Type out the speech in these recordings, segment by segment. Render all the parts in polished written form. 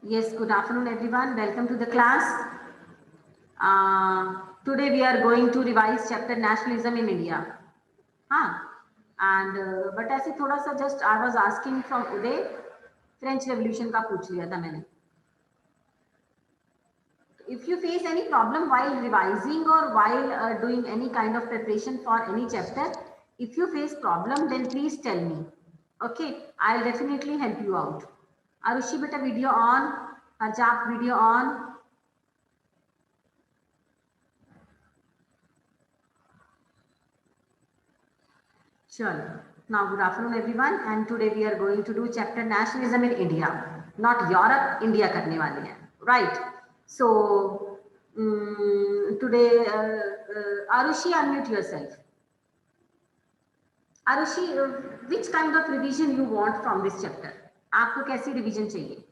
Yes, good afternoon, everyone. Welcome to the class. Today we are going to revise chapter nationalism in India. हाँ, and but ऐसे थोड़ा सा just I was asking from Uday, French Revolution का पूछ लिया था मैंने. If you face any problem while revising or while doing any kind of preparation for any chapter, if you face problem, then please tell me. Okay, I'll definitely help you out. Arushi beta video on, Harjap video on. Sure. Now, good afternoon, everyone. And today we are going to do chapter nationalism in India, not Europe. India करने वाले हैं, right? So today, Arushi, unmute yourself. Arushi, which kind of revision you want from this chapter? आपको कैसी revision चाहिए?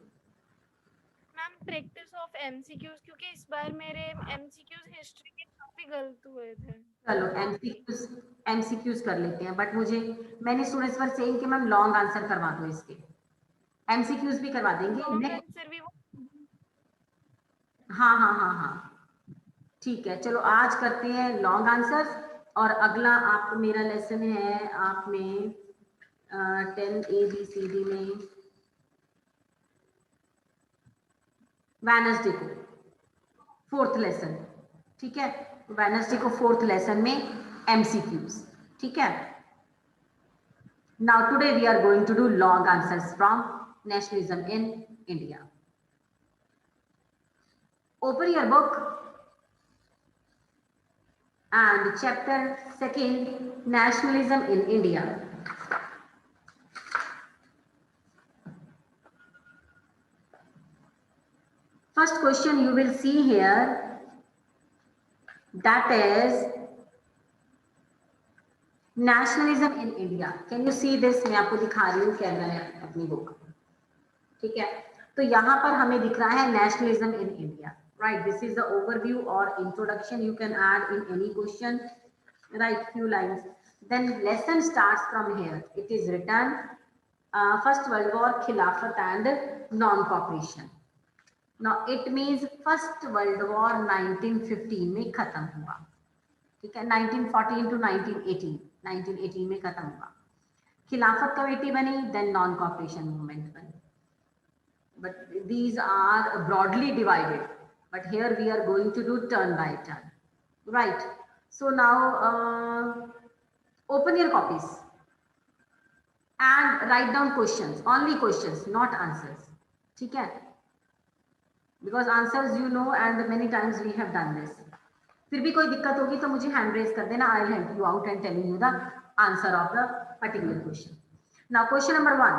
Ma'am practice of MCQs क्योंकि इस बार मेरे MCQs history के काफी गलत हुए थे. चलो एमसीक्यूज कर लेते हैं, बट मुझे मैंने स्टूडेंट्स पर सेइंग कि मैम लॉन्ग आंसर करवा दो इसके. एमसीक्यूज भी करवा देंगे. लॉन्ग आंसर भी वो. हाँ, ठीक है. चलो आज करते हैं लॉन्ग आंसर्स और अगला आप मेरा लेसन है आप में 10 ABCD में वेडनेसडे को फोर्थ लेसन. ठीक है, वेडनेसडे को फोर्थ लेसन में एमसीक्यूज. ठीक है. Now today we are going to do long answers from nationalism in India. Open your book and chapter 2nd, nationalism in India. First question you will see here, that is nationalism in India. Can you see this? मैं आपको दिखा रही हूँ camera में अपनी book. ठीक है, तो यहाँ पर हमें दिख रहा है nationalism in India. Right, this is the overview or introduction. You can add in any question. Right, few lines. Then lesson starts from here. It is written First World War, Khilafat and non-cooperation. Now it means First World War 1915 में खत्म हुआ. ठीक है, 1914 to 1918, 1918 में खत्म हुआ. खिलाफत committee बनी, then non-cooperation movement बनी. But these are broadly divided. But here we are going to do turn by turn. Right. So now open your copies and write down questions, only questions, not answers. ठीक है, because answers you know and many times we have done this. फिर भी कोई दिक्कत होगी तो मुझे hand raise कर देना. I will help you out and telling you the answer of the particular question. Now question number 1,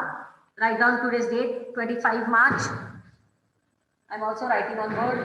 write down today's date, 25 March. I'm also writing on board.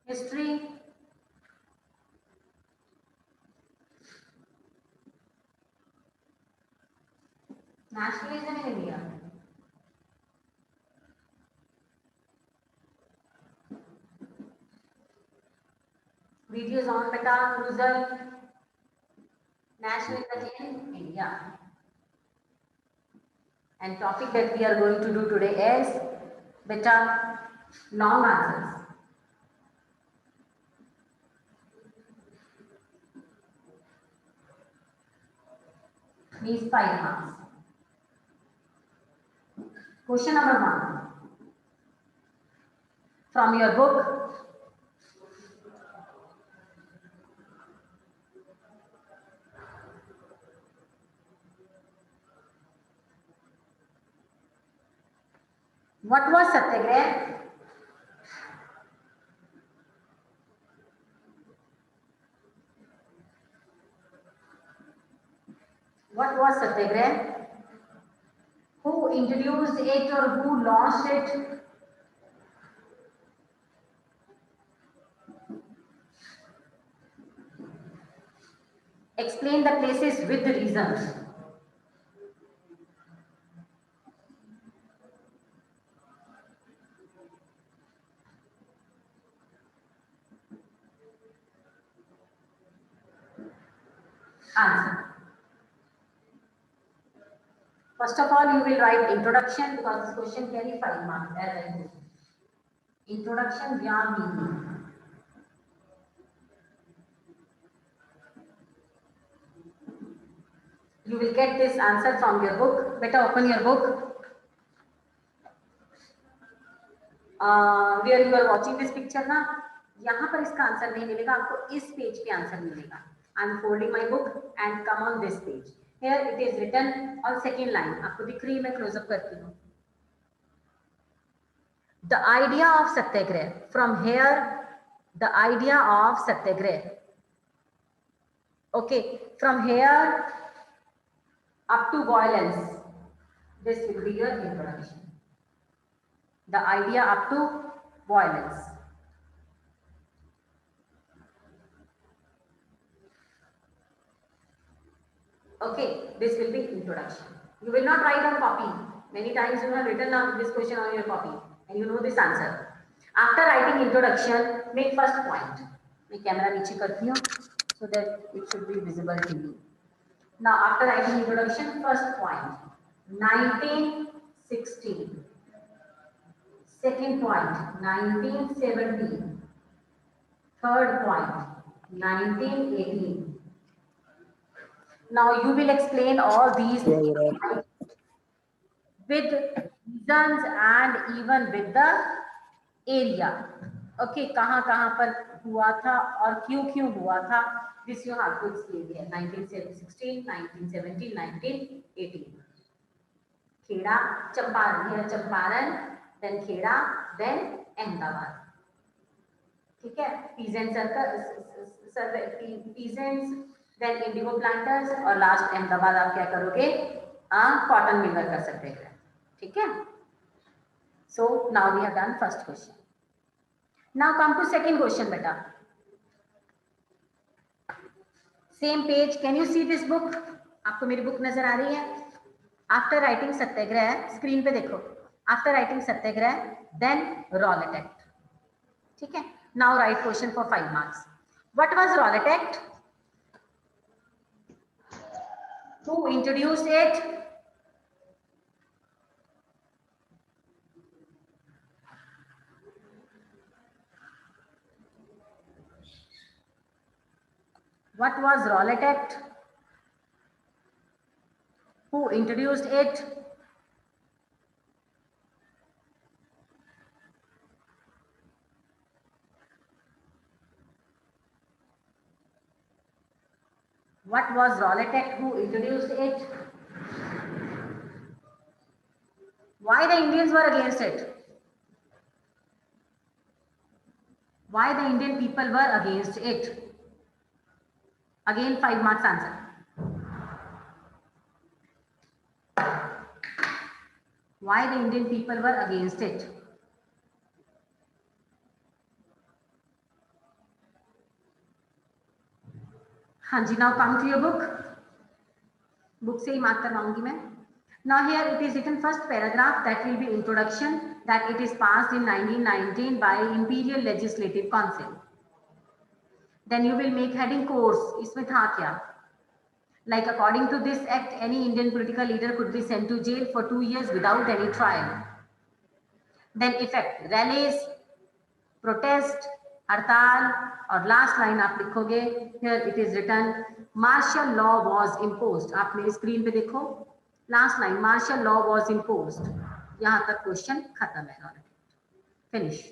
History. Nationalism in India. Videos on beta, cruiser. Nationalism in India. And topic that we are going to do today is beta long answers. These 5 marks. Question number 1. From your book, what was Satyagraha? What was Satyagraha? Who introduced it or who launched it? Explain the places with the reasons. Answer. First of all, you will write introduction because this question carry 5 marks as I told you. Introduction या meaning. You will get this answer from your book. Better open your book. Where you are watching this picture ना, यहाँ पर इसका answer नहीं मिलेगा, आपको इस page पे आंसर मिलेगा. I am folding my book and come on this page. Here it is written on second line. आपको दिख रही है, मैं close up करती हूँ. The idea of satyagrah. From here, the idea of satyagrah. Okay, from here up to violence. This will be your introduction. The idea up to violence. Okay, this will be introduction. You will not write on copy. Many times you have written down this question on your copy and you know this answer. After writing introduction, make first point. मैं camera नीचे करती हूँ so that it should be visible to you. Now after writing introduction, first point, 1916. Second point, 1917. Third point, 1918. Now you will explain all these with reasons and even with the area. Okay, कहाँ कहाँ पर हुआ था और क्यों क्यों हुआ था. This you have to explain here. 1916, 1917, 1918. Kheda, Champaran, here Champaran, then Kheda, then Ahmedabad. ठीक है, peasant circle, peasants, then indigo planters और लास्ट अहमदाबाद आप क्या करोगे, कॉटन मिलर कर सकते हैं. ठीक है. So now we have done first question. Now come to second question beta. Same page. Can you see this book? आपको मेरी बुक नजर आ रही है? After writing सत्याग्रह, स्क्रीन पे देखो. After writing सत्याग्रह, then Rowlatt Act. ठीक है. Now write question for 5 marks. What was Rowlatt Act? Who introduced it? What was Rowlatt Act? Who introduced it? What was Rowlatt Act? Who introduced it? Why the Indians were against it? Why the Indian people were against it? Again 5 marks answer. Why the Indian people were against it? हाँ जी. Now come to your book. Book से ही mark करवाऊंगी मैं. Now here it is written first paragraph, that will be introduction, that it is passed in 1919 by Imperial Legislative Council. Then you will make heading course. इसमें था क्या? Like according to this act, any Indian political leader could be sent to jail for 2 years without any trial. Then effect, rallies, protest, हड़ताल, और last line आप लिखोगे. Here it is written, martial law was imposed. आप मेरी screen पे देखो. Last line, martial law was imposed. यहाँ तक क्वेश्चन खत्म है. Finish.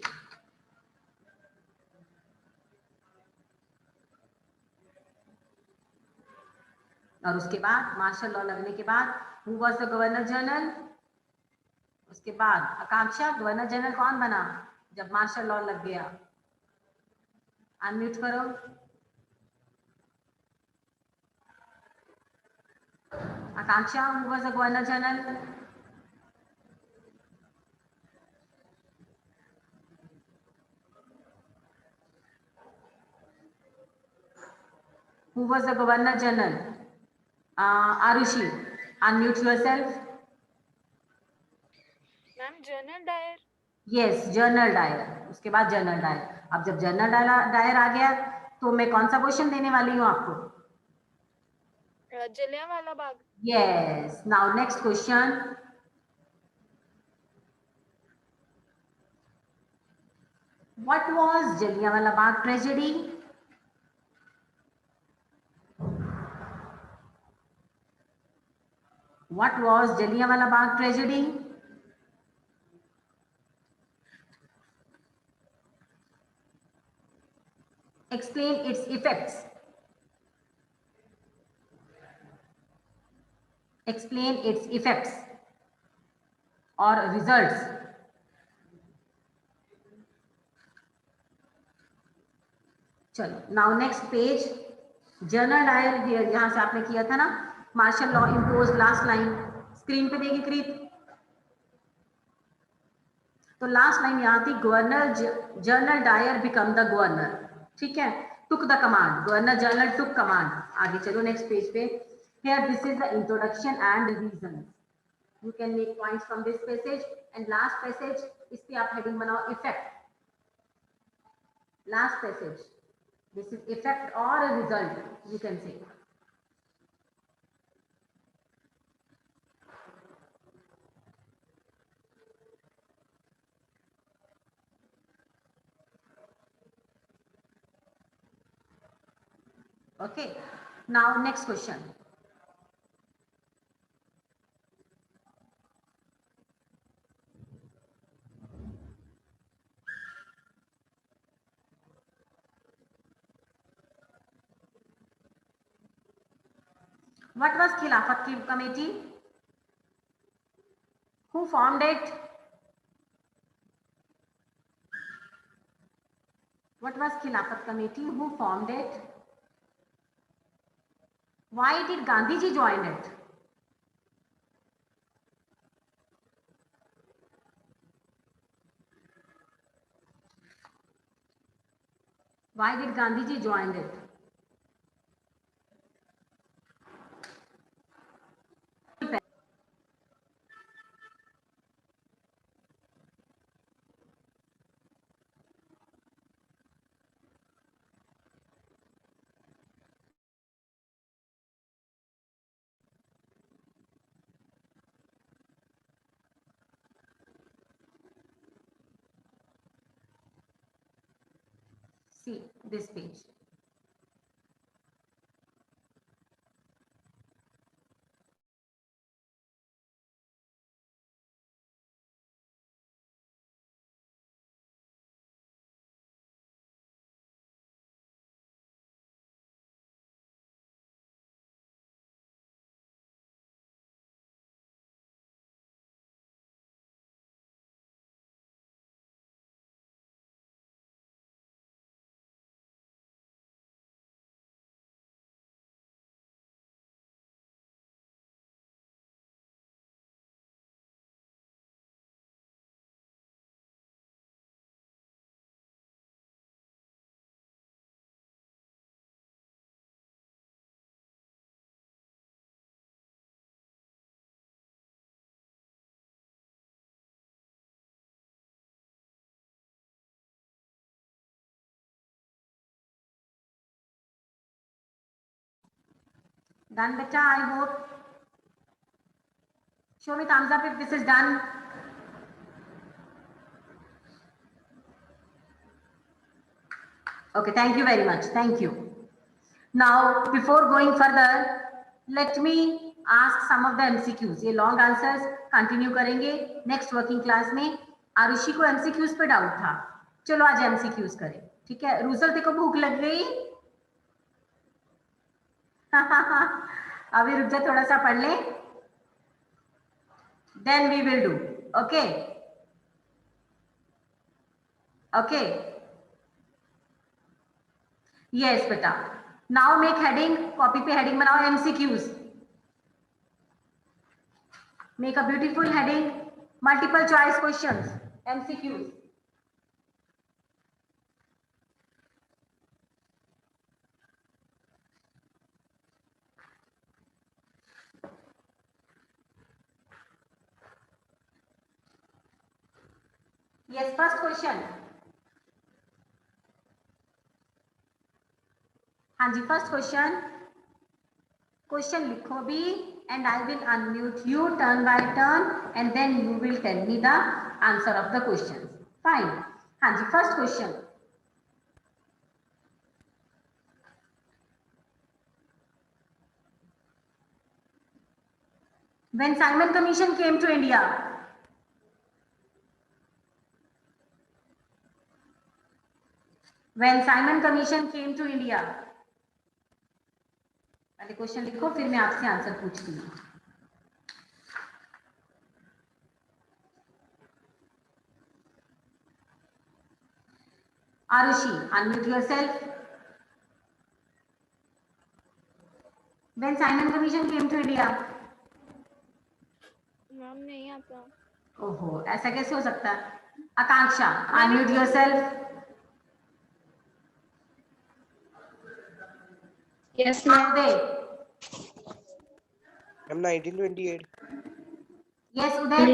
और उसके बाद मार्शल लॉ लगने के बाद who was the governor general. उसके बाद आकांक्षा, गवर्नर जनरल कौन बना जब मार्शल लॉ लग गया? अनम्यूट करो. Akanksha, who was the governor general? Who was the Governor General? Arushi, unmute yourself. Ma'am general Dyer. Yes, general Dyer, उसके बाद जनरल डायर। अब जब जनरल डायर आ गया तो मैं कौन सा क्वेश्चन देने वाली हूँ आपको? Jallianwala Bagh. Yes, now next question. What was Jallianwala Bagh tragedy? What was Jallianwala Bagh tragedy? Explain its effects. Explain its effects or results. चलो, now next page. General Dyer here, यहां से आपने किया था ना, martial law impose, last line screen पे देगी कृत। तो लास्ट लाइन यहाँ थी, governor general Dyer become the governor, ठीक है, took the command, governor general took command. आगे चलो नेक्स्ट पेज पे। Here this is the introduction and reason. You can make points from this passage and last passage, इस पे आप heading बनाओ effect. Last passage, this is effect और result you can say. Okay, now next question. What was Khilafat Committee? Who formed it? What was Khilafat Committee? Who formed it? Why did Gandhi ji join it? Why did Gandhi ji join it? See this page. Done, beta, I hope. Show me thumbs up if this is done. Okay, thank you very much. Thank you. Now, before going further, let me ask some of the MCQs. ये long answers continue करेंगे next working class में। आरुषि को MCQs पे doubt था, चलो आज MCQs करें, ठीक है। रूसल तेरे को भूख लग गई? अभी रुक जा, थोड़ा सा पढ़ ले, then we will do. Okay. Okay. Yes, बेटा. Now make heading, copy पे heading बनाओ MCQs. Make a beautiful heading, multiple choice questions, MCQs. Yes, first question. हाँ जी, first question. Question लिखो भी and I will unmute you turn by turn and then you will tell me the answer of the questions. Fine. हाँ जी, first question. When Simon Commission came to India, when Simon Commission came to India, पहले question लिखो फिर मैं आपसे answer पूछती हूँ. Arushi, unmute yourself. When Simon Commission came to India. Ma'am नहीं आता. ओहो, ऐसा कैसे हो सकता है? आकांक्षा, unmute yourself. Yes, ma'am. Uday. I'm 1928. Yes, Uday.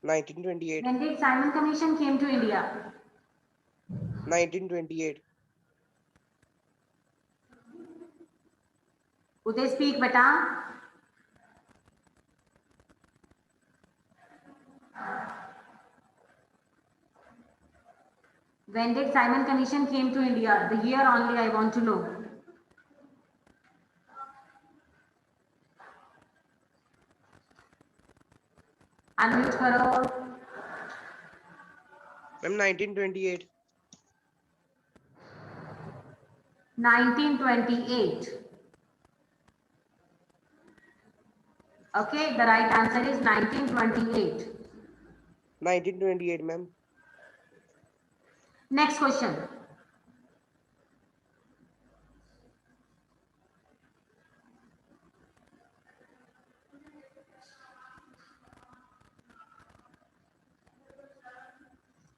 1928. When did Simon Commission came to India? 1928. Uday, speak beta. When did Simon Commission came to India? The year only I want to know. Unmute करो. I'm 1928. 1928. Okay, the right answer is 1928. 1928, ma'am. Next question.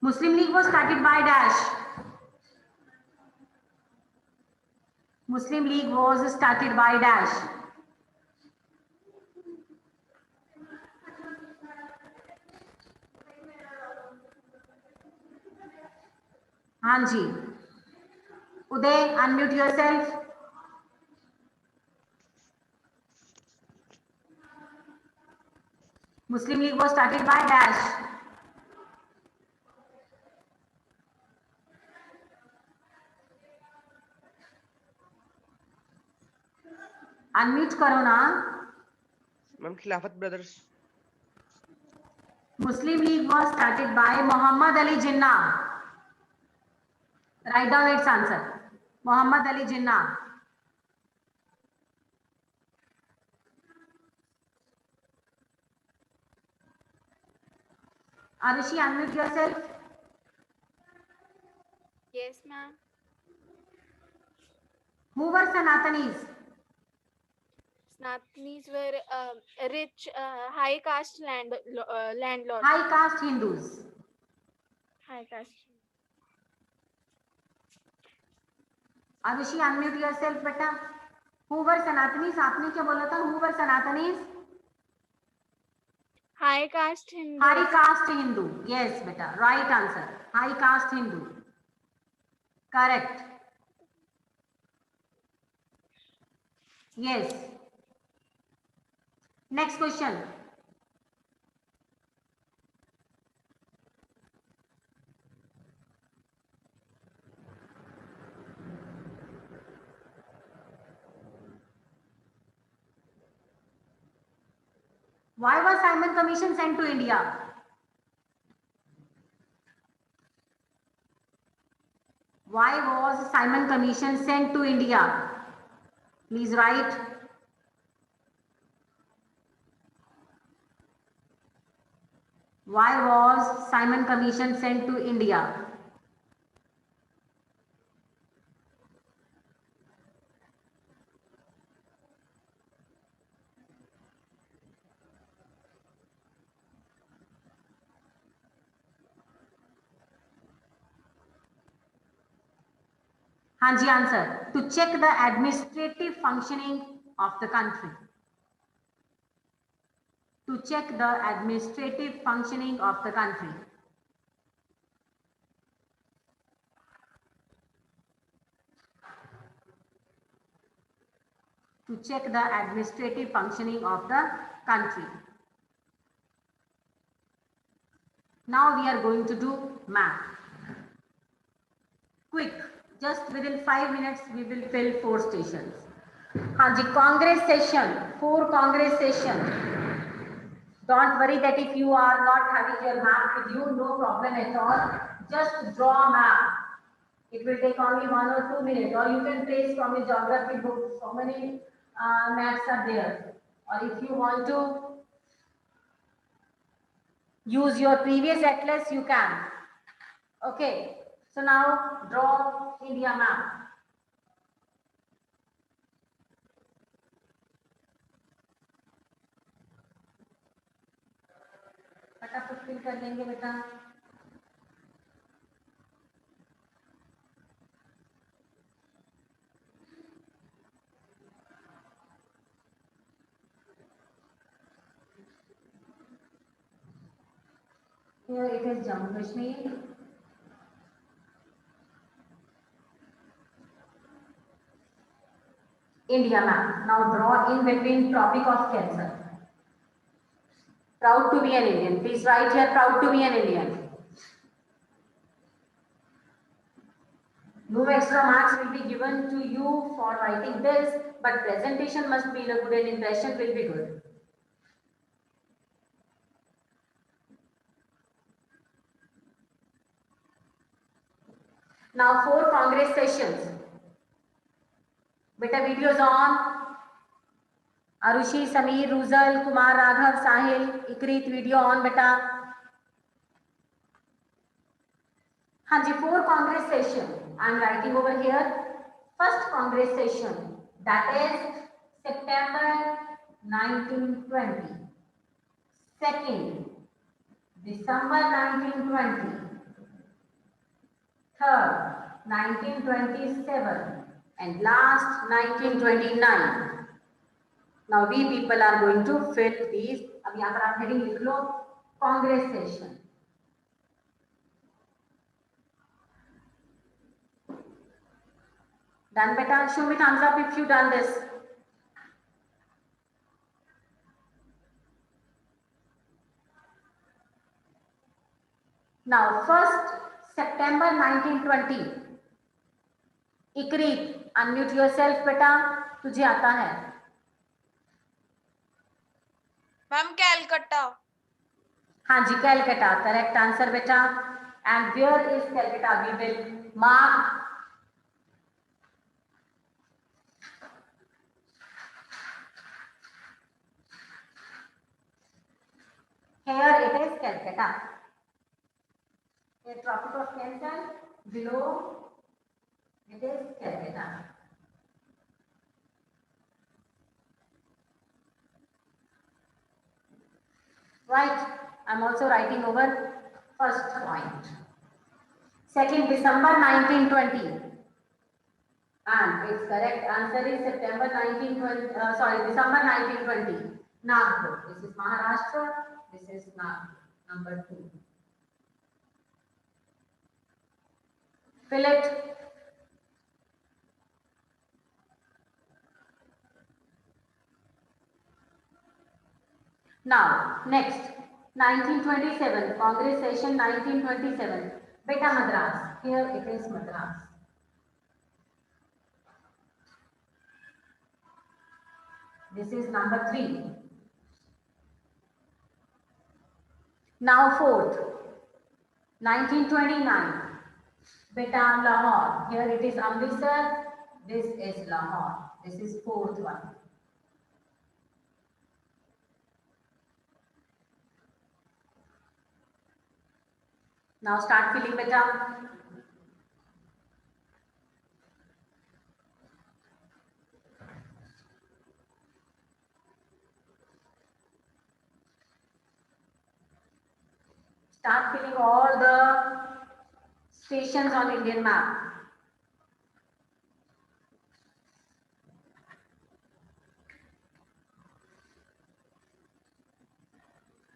Muslim League was started by dash. Muslim League was started by dash. हाँ जी. Uday, unmute yourself. Muslim League was started by dash. Unmute करो ना. Ma'am, Khilafat Brothers. Muslim League was started by Muhammad Ali Jinnah. Write down its answer. Muhammad Ali Jinnah. Arushi, unmute yourself. Yes, ma'am. Who were Sanatanis? Sanatanis were rich, high caste landlords. High caste Hindus. High caste. Arushi, unmute yourself, beta. Who were Sanatanis? आपने क्या बोला था? Who were Sanatanis? High caste Hindu. High caste Hindu. Yes, beta. Right answer. High caste Hindu. Correct. Yes. Next question. Why was Simon Commission sent to India? Why was Simon Commission sent to India? Please write. Why was Simon Commission sent to India? हाँ जी, answer. To check the administrative functioning of the country. to check the administrative functioning of the country. To check the administrative functioning of the country. Now we are going to do map. Quick, just within 5 minutes we will fill 4 stations. हाँ जी, Congress session, 4 Congress session. Don't worry that if you are not having your map with you, no problem at all. Just draw a map. It will take only 1 or 2 minutes, or you can trace from your geography book. So many maps are there. Or if you want to use your previous atlas, you can. Okay. So now draw India map. फटाफट fill कर देंगे बेटा. Here it is Jammu Kashmir. India map. Now draw in between Tropic of Cancer. Proud to be an Indian. Please write here, proud to be an Indian. No extra marks will be given to you for writing this, but presentation must be good and impression will be good. Now 4 Congress sessions. Beta videos on. Arushi, Sameer, Ruzal, Kumar, Raghav, Sahil, Ikrit video on beta. हाँ जी, 4 Congress session. I am writing over here. First Congress session, that is September 1920. Second, December 1920. Third, 1927. And last, 1929. Now we people are going to fill these. अब यहाँ पर आप heading लिख लो, Congress session. Done beta? Show me thumbs up if you done this. Now first September 1920. Ikrit, unmute yourself beta. तुझे आता है? Ma'am Calcutta. हाँ जी, Calcutta. Correct answer बेटा. And where is Calcutta? We will mark. Here it is Calcutta. A Tropic of Cancer. Below it is Calcutta. Right. I'm also writing over first point. Second, December 1920. And its correct answer is September 1920. December 1920. Nagpur. This is Maharashtra. This is Nagpur. Number 2. Fill it. Now, next, 1927, Congress session 1927. Beta Madras. Here it is Madras. This is number 3. Now, fourth, 1929. Beta Lahore. Here it is Amritsar. This is Lahore. This is fourth one. Now start filling beta. Start filling all the stations on Indian map.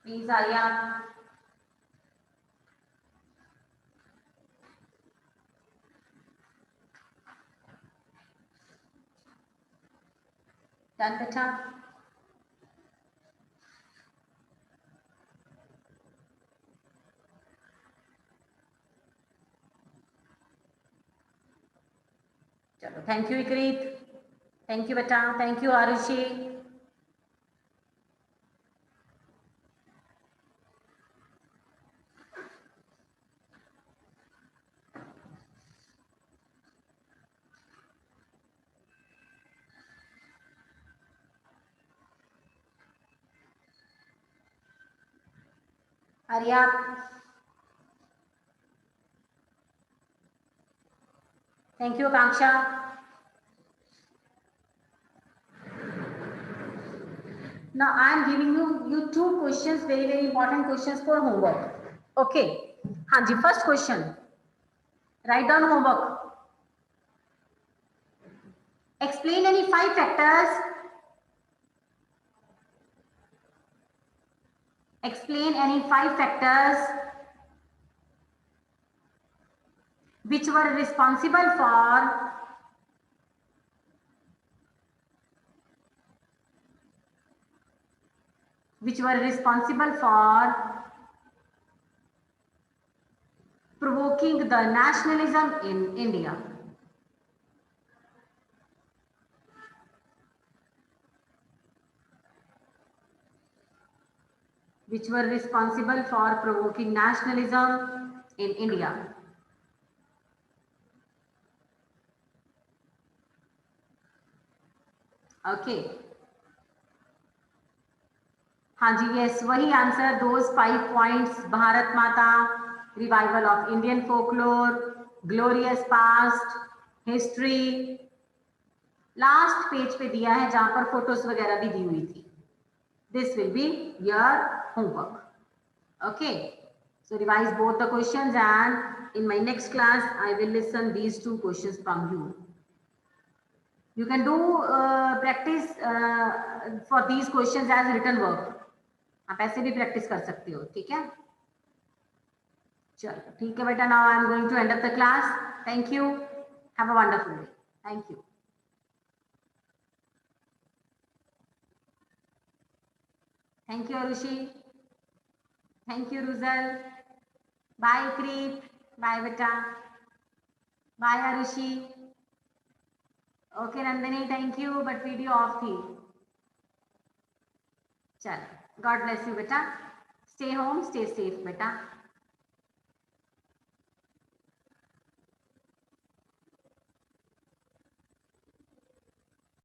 Please Arya. Done बेटा। चलो thank you Vikrit, thank you बेटा, thank you Arushi. Arya, thank you Akanksha. Now I am giving you two questions, very important questions for homework. Okay. हाँ जी, first question. Write down homework. Explain any 5 factors. Explain any 5 factors which were responsible for provoking the nationalism in India. Which were responsible for provoking nationalism in India. Okay. हाँ जी, yes, वही answer, those 5 points: Bharat माता, revival of Indian folklore, glorious past, history. Last page पे दिया है जहां पर photos वगैरह भी दी हुई थी. This will be your homework. Okay, so revise both the questions, and in my next class I will listen these 2 questions from you. You can do practice for these questions as written work. आप ऐसे भी practice कर सकते हो. ठीक है, चलो ठीक है बेटा. Now I am going to end up the class. Thank you, have a wonderful day. Thank you. Thank you, Arushi. Thank you, Ruzal. Bye, Preet. Bye, beta. Bye, Arushi. Okay, Nandini, thank you. But video off थी. चल, God bless you, beta. Stay home, stay safe, beta.